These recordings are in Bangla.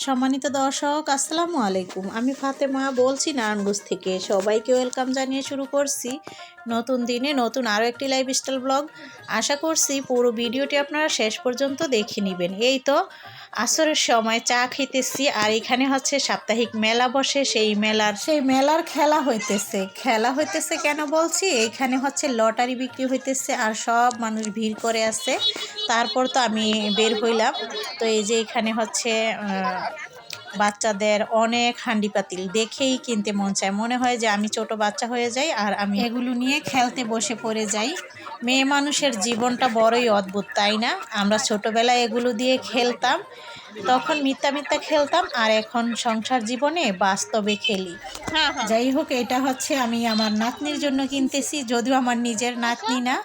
সম্মানিত দর্শক আসসালামু আলাইকুম। আমি ফাতেমা বলছি নারায়ণগঞ্জ থেকে। সবাইকে ওয়েলকাম জানিয়ে শুরু করছি নতুন দিনে নতুন আরও একটি লাইফস্টাইল ব্লগ। আশা করছি পুরো ভিডিওটি আপনারা শেষ পর্যন্ত দেখে নেবেন। এই তো আসরের সময় চা খেতেছি, আর এখানে হচ্ছে সাপ্তাহিক মেলা বসে। সেই মেলার খেলা হইতেছে কেন বলছি, এইখানে হচ্ছে লটারি বিক্রি হইতেছে আর সব মানুষ ভিড় করে আছে। তারপর তো আমি বের হইলাম। তো এই যে এখানে হচ্ছে বাচ্চাদের অনেক হান্ডি পাতিল দেখেই কিনতে মন চায়, মনে হয় যে আমি ছোট বাচ্চা হয়ে যাই আর আমি এগুলো নিয়ে খেলতে বসে পড়ে যাই। মেয়ে মানুষের জীবনটা বড়ই অদ্ভুত, তাই না? আমরা ছোটবেলায় এগুলো দিয়ে খেলতাম, তখন মিথ্যা মিথ্যা খেলতাম, আর এখন সংসার জীবনে বাস্তবে খেলি। যাই হোক, এটা হচ্ছে আমি আমার নাতনির জন্য কিনতেছি, যদিও আমার নিজের নাতনি না,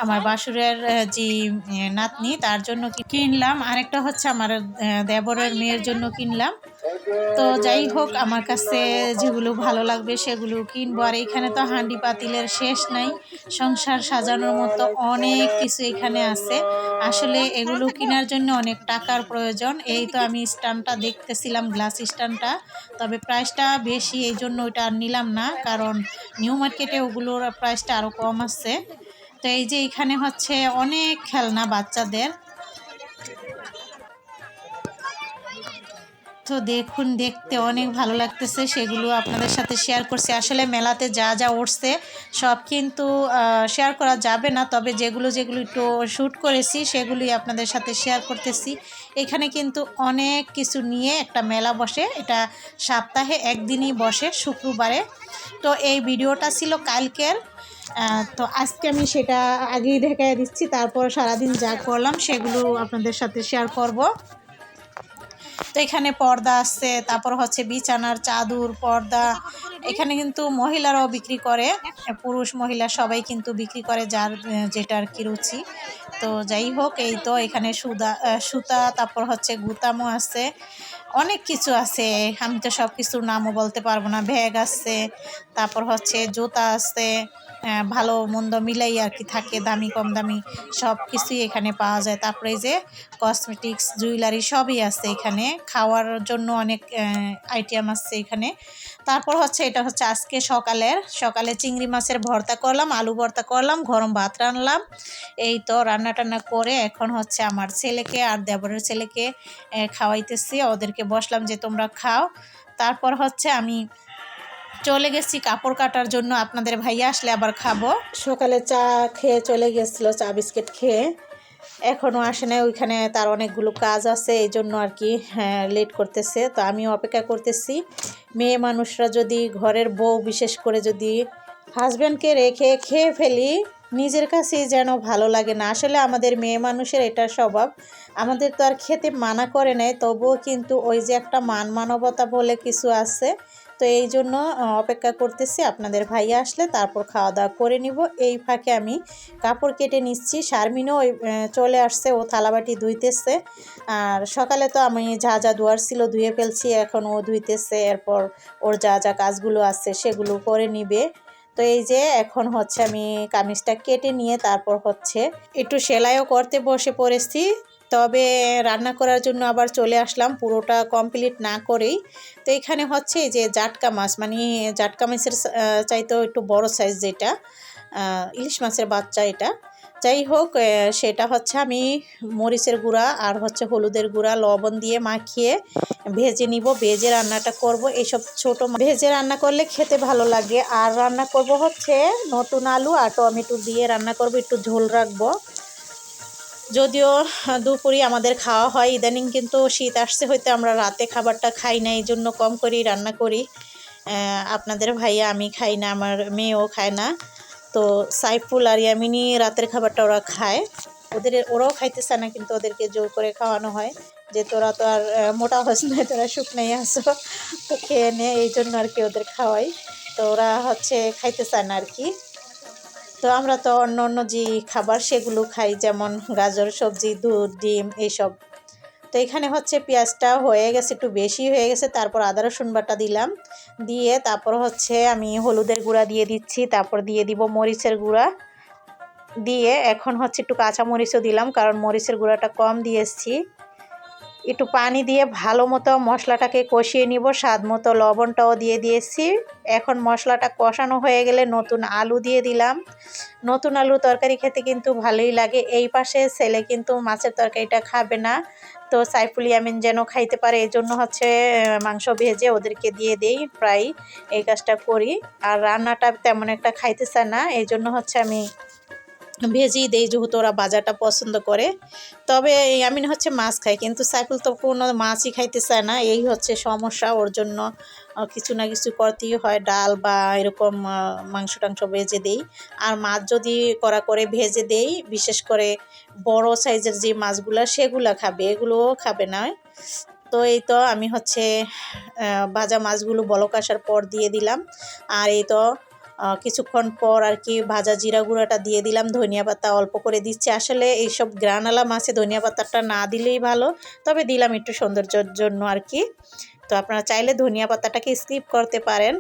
আমার বাসুরের যে নাতনি তার জন্য কিনলাম। আরেকটা হচ্ছে আমার দেবরের মেয়ের জন্য কিনলাম। তো যাই হোক, আমার কাছে যেগুলো ভালো লাগবে সেগুলো কিনবো। আর এখানে তো হাঁডি পাতিলের শেষ নাই, সংসার সাজানোর মতো অনেক কিছু এখানে আছে। আসলে এগুলো কেনার জন্য অনেক টাকার প্রয়োজন। এই তো আমি স্ট্যান্ডটা দেখতেছিলাম, গ্লাস স্ট্যান্ডটা, তবে প্রাইসটা বেশি, এই জন্য ওইটা আর নিলাম না, কারণ নিউ মার্কেটে ওগুলোর প্রাইসটা আরও কম আছে। তো এই যে এখানে হচ্ছে অনেক খেলনা বাচ্চাদের। তো দেখুন, দেখতে অনেক ভালো লাগতেছে, সেগুলো আপনাদের সাথে শেয়ার করছি। আসলে মেলাতে যা যা উঠছে সব কিন্তু শেয়ার করা যাবে না, তবে যেগুলো যেগুলো একটু শ্যুট করেছি সেগুলোই আপনাদের সাথে শেয়ার করতেছি। এখানে কিন্তু অনেক কিছু নিয়ে একটা মেলা বসে, এটা সপ্তাহে একদিনই বসে, শুক্রবারে। তো এই ভিডিওটা ছিল কালকের, তো আজকে আমি সেটা আগেই দেখাই দিচ্ছি। তারপর সারাদিন যা করলাম সেগুলো আপনাদের সাথে শেয়ার করব। তো এখানে পর্দা আছে, তারপর হচ্ছে বিছানার চাদর, পর্দা। এখানে কিন্তু মহিলারাও বিক্রি করে, পুরুষ মহিলা সবাই কিন্তু বিক্রি করে, যার যেটার কি রুচি। তো যাই হোক, এই তো এখানে সুতা, তারপর হচ্ছে গুতামও আছে, অনেক কিছু আছে। আমি তো সব কিছুর নামও বলতে পারবো না। ব্যাগ আছে, তারপর হচ্ছে জুতা আছে, ভালো মন্দ মিলাই আর কি থাকে, দামি কম দামি সব কিছুই এখানে পাওয়া যায়। তারপরে এই যে কসমেটিক্স, জুয়েলারি সবই আছে এখানে। খাওয়ার জন্য অনেক আইটেম আছে এখানে। তারপর হচ্ছে এটা হচ্ছে আজকে সকালে চিংড়ি মাছের ভর্তা করলাম, আলু ভর্তা করলাম, গরম ভাত রান্নলাম। এই তো রান্না টান্না করে এখন হচ্ছে আমার ছেলেকে আর দেবরের ছেলেকে খাওয়াইতেছি, ওদেরকে বসলাম যে তোমরা খাও। তারপর হচ্ছে আমি চলে গেছি কাপড় কাটার জন্য, আপনাদের ভাইয়া আসলে আবার খাবো। সকালে চা খেয়ে চলে গেছিলো, চা বিস্কিট খেয়ে, এখনও আসে না। ওইখানে তার অনেকগুলো কাজ আছে, এই জন্য আর কি লেট করতেছে। তো আমিও অপেক্ষা করতেছি। মেয়ে মানুষরা যদি, ঘরের বউ বিশেষ করে যদি হাজব্যান্ডকে রেখে খেয়ে ফেলি, নিজের কাছেই যেন ভালো লাগে না। আসলে আমাদের মেয়ে মানুষের এটা স্বভাব। আমাদের তো আর খেতে মানা করে নাই, তবুও কিন্তু ওই যে একটা মানবতা বলে কিছু আছে। তো এই জন্য অপেক্ষা করতেছি, আপনাদের ভাইয়া আসলে তারপর খাওয়া দাওয়া করে নিব। এই ফাঁকে আমি কাপড় কেটে নিচ্ছি। শারমিনও চলে আসছে, ও থালাবাটি ধুইতেছে। আর সকালে তো আমি যা যা ধোয়ার ছিল ধুয়ে ফেলছি, এখন ও ধুইতেছে, এরপর ওর যা যা কাজগুলো আছে সেগুলো করে নিবে। তো এই যে এখন হচ্ছে আমি কামিজটা কেটে নিয়ে তারপর হচ্ছে একটু সেলাইও করতে বসে পড়েছি। তবে রান্না করার জন্য আবার চলে আসলাম, পুরোটা কমপ্লিট না করেই। তো এখানে হচ্ছে যে জাটকা মাছ, মানে জাটকা মাছের চাইতেও একটু বড় সাইজ, যেটা ইলিশ মাছের বাচ্চা এটা। যাই হোক, সেটা হচ্ছে আমি মরিচের গুঁড়া আর হচ্ছে হলুদের গুঁড়া লবণ দিয়ে মাখিয়ে ভেজে নিব। ভেজে রান্নাটা করব। এইসব ছোটো ভেজে রান্না করলে খেতে ভালো লাগে। আর রান্না করব হচ্ছে নতুন আলু আর টমেটো দিয়ে রান্না করব, একটু ঝোল রাখবো। যদিও দুপুরে আমাদের খাওয়া হয়, ইদানিং কিন্তু শীত আসছে হয়তো আমরা রাতে খাবারটা খাই না, এই জন্য কম করেই রান্না করি। আপনাদের ভাইয়া আমি খাই না, আমার মেয়েও খায় না। তো সাইফুল আর ইয়ামিনী রাতের খাবারটা ওরা খায়, ওরাও খাইতে চায় না, কিন্তু ওদেরকে জোর করে খাওয়ানো হয় যে তোরা তো আর মোটা হস না, তোরা শুকনাই আসো, তো খেয়ে নে, এই জন্য আর কি ওদের খাওয়াই। তো ওরা হচ্ছে খাইতে চায় না আর কি। তো আমরা তো অন্য অন্য যে খাবার সেগুলো খাই, যেমন গাজর, সবজি, দুধ, ডিম এইসব। তো এখানে হচ্ছে পেঁয়াজটা হয়ে গেছে, একটু বেশি হয়ে গেছে, তারপর আদা রসুন বাটা দিলাম, দিয়ে তারপর হচ্ছে আমি হলুদের গুঁড়া দিয়ে দিচ্ছি, তারপর দিয়ে দিব মরিচের গুঁড়া, দিয়ে এখন হচ্ছে একটু কাঁচা মরিচও দিলাম, কারণ মরিচের গুঁড়াটা কম দিয়েছি। একটু পানি দিয়ে ভালো মতো মশলাটাকে কষিয়ে নিব। স্বাদ মতো লবণটাও দিয়ে দিয়েছি। এখন মশলাটা কষানো হয়ে গেলে নতুন আলু দিয়ে দিলাম। নতুন আলু তরকারি খেতে কিন্তু ভালোই লাগে। এই পাশে ছেলে কিন্তু মাছের তরকারিটা খাবে না, তো সাইফুল ইয়ামিন যেন খাইতে পারে এই জন্য হচ্ছে মাংস ভেজে ওদেরকে দিয়ে দেই। প্রায় এই কাজটা করি। আর রান্নাটা তেমন একটা খাইতে চায় না, এই জন্য হচ্ছে আমি ভেজেই দেই, যেহেতু ওরা ভাজাটা পছন্দ করে। তবে ইয়ামিন হচ্ছে মাছ খায়, কিন্তু সাইফুল তো কোনো মাছই খাইতে চায় না, এই হচ্ছে সমস্যা। ওর জন্য কিছু না কিছু করতেই হয়, ডাল বা এরকম মাংস টাংস ভেজে দেই। আর মাছ যদি কড়া করে ভেজে দেই, বিশেষ করে বড় সাইজের যে মাছগুলো সেগুলো খাবে, এগুলোও খাবে না। তো এই তো আমি হচ্ছে ভাজা মাছগুলো বলক আসার পর দিয়ে দিলাম। আর এই তো কিছুক্ষণ পর আর কি ভাজা জিরা গুঁড়াটা দিয়ে দিলাম, ধনিয়া পাতা অল্প করে দিচ্ছি। আসলে এইসব গ্রানালা মাছে ধনিয়া পাতাটা না দিলেই ভালো, তবে দিলাম একটু সৌন্দর্যের জন্য আর কি। তো আপনারা চাইলে ধনিয়া পাতাটাকে স্কিপ করতে পারেন।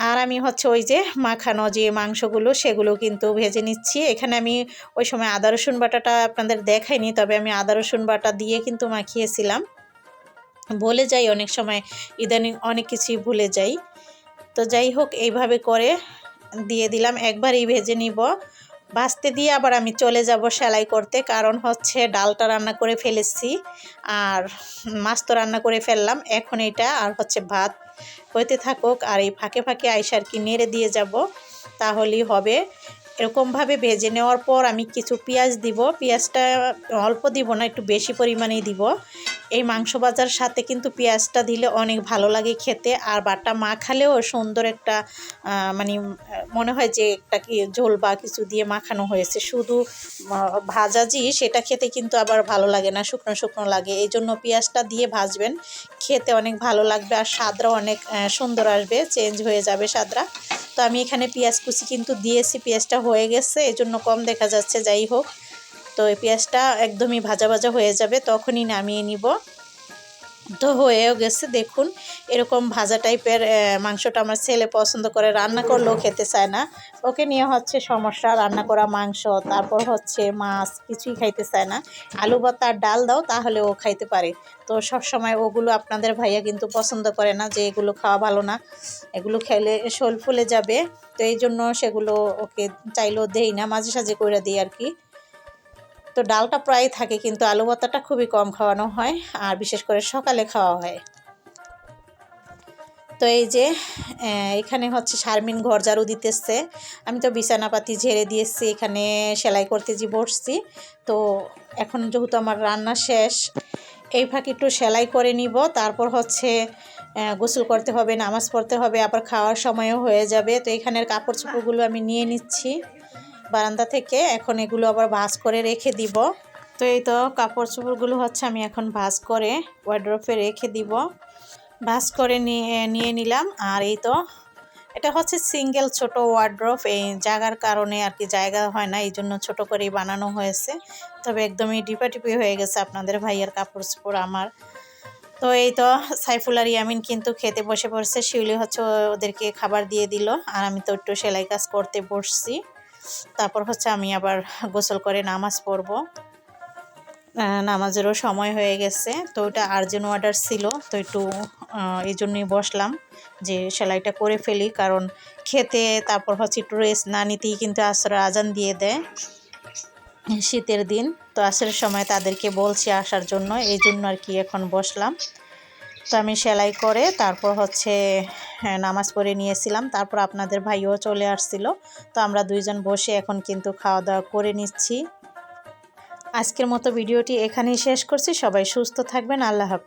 আর আমি হচ্ছে ওই যে মাখানো যে মাংসগুলো সেগুলো কিন্তু ভেজে নিচ্ছি। এখানে আমি ওই সময় আদা রসুন বাটাটা আপনাদের দেখাইনি, তবে আমি আদা রসুন বাটা দিয়ে কিন্তু মাখিয়েছিলাম। ভুলে যাই অনেক সময়, ইদানিং অনেক কিছুই ভুলে যাই। তো যাই হোক, এইভাবে করে দিয়ে দিলাম, একবারই ভেজে নিব। ভাজতে দিয়ে আবার আমি চলে যাব সেলাই করতে, কারণ হচ্ছে ডালটা রান্না করে ফেলেছি আর মাছ তো রান্না করে ফেললাম। এখন এটা আর হচ্ছে ভাত হইতে থাকুক, আর এই ফাঁকে ফাঁকে আইসা আর কি নেড়ে দিয়ে যাব, তাহলেই হবে। এরকমভাবে ভেজে নেওয়ার পর আমি কিছু পেঁয়াজ দিব। পেঁয়াজটা অল্প দিব না, একটু বেশি পরিমাণেই দিব। এই মাংস ভাজার সাথে কিন্তু পেঁয়াজটা দিলে অনেক ভালো লাগে খেতে, আর বাটা মাখালেও সুন্দর একটা মানে মনে হয় যে একটা কি ঝোল বা কিছু দিয়ে মাখানো হয়েছে। শুধু ভাজাজি সেটা খেতে কিন্তু আবার ভালো লাগে না, শুকনো শুকনো লাগে। এই জন্য পেঁয়াজটা দিয়ে ভাজবেন, খেতে অনেক ভালো লাগবে আর স্বাদটাও অনেক সুন্দর আসবে, চেঞ্জ হয়ে যাবে স্বাদটা। তো আমি এখানে পেঁয়াজ কুচি কিন্তু দিয়েছি, পেঁয়াজটা হয়ে গেছে এই জন্য কম দেখা যাচ্ছে। যাই হোক, তো এই পেঁয়াজটা একদমই ভাজা ভাজা হয়ে যাবে, তখনই নামিয়ে নিব। তো হয়েও গেছে দেখুন, এরকম ভাজা টাইপের মাংসটা আমার ছেলে পছন্দ করে, রান্না করলেও খেতে চায় না। ওকে নিয়ে হচ্ছে সমস্যা, রান্না করা মাংস তারপর হচ্ছে মাছ কিছুই খাইতে চায় না। আলু ভর্তা আর ডাল দাও তাহলে ও খাইতে পারে। তো সব সময় ওগুলো আপনাদের ভাইয়া কিন্তু পছন্দ করে না, যে এগুলো খাওয়া ভালো না, এগুলো খেলে শোল ফুলে যাবে। তো এই জন্য সেগুলো ওকে চাইলেও দেই না, মাঝে সাঝে করে দিই আর কি। তো ডালটা প্রায় থাকে, কিন্তু আলু ভর্তাটা খুবই কম খাওয়ানো হয়, আর বিশেষ করে সকালে খাওয়া হয়। তো এই যে এখানে হচ্ছে শারমিন ঘর ঝাড়ু দিতেছে, আমি তো বিছানাপাতি ঝেড়ে দিয়েছি, এখানে সেলাই করতে যে বসছি। তো এখন যেহেতু আমার রান্না শেষ, এই ফাঁকে একটু সেলাই করে নিব, তারপর হচ্ছে গোসল করতে হবে, নামাজ পড়তে হবে, আবার খাওয়ার সময়ও হয়ে যাবে। তো এখানের কাপড় চোপড়গুলো আমি নিয়ে নিচ্ছি বারান্দা থেকে, এখন এগুলো আবার ভাঁজ করে রেখে দিব। তো এই তো কাপড় চোপড়গুলো হচ্ছে আমি এখন ভাঁজ করে ওয়ার্ড্রোবে রেখে দিব। ভাঁজ করে নিয়ে নিলাম। আর এই তো এটা হচ্ছে সিঙ্গেল ছোট ওয়ার্ড্রোব, এই জায়গার কারণে আর কি, জায়গা হয় না এই জন্য ছোট করেই বানানো হয়েছে। তবে একদমই ডিপাটিপি হয়ে গেছে আপনাদের ভাইয়ের কাপড় চোপড় আমার। তো এই তো সাইফুল আর ইয়ামিন কিন্তু খেতে বসে পড়ছে, শিউলি হচ্ছে ওদেরকে খাবার দিয়ে দিল, আর আমি তো একটু সেলাই কাজ করতে বসছি। তারপর হচ্ছে আমি আবার গোসল করে নামাজ পড়বো, নামাজেরও সময় হয়ে গেছে। তো ওটা আর্জেন্ট অর্ডার ছিল, তো একটু এই জন্যই বসলাম যে সেলাইটা করে ফেলি, কারণ খেতে তারপর হচ্ছে একটু রেস্ট না নিতেই কিন্তু আসরের আজান দিয়ে দেয় শীতের দিন। তো আসরের সময় তাদেরকে বলছি আসার জন্য, এই জন্য আর কি এখন বসলাম। তো আমি সেলাই করে তারপর হচ্ছে নামাজ পড়ে নিয়েছিলাম, তারপর আপনাদের ভাইও চলে আসছিল। তো আমরা দুইজন বসে এখন কিন্তু খাওয়া দাওয়া করে নিচ্ছি। আজকের মতো ভিডিওটি এখানেই শেষ করছি। সবাই সুস্থ থাকবেন, আল্লাহ হাফেজ।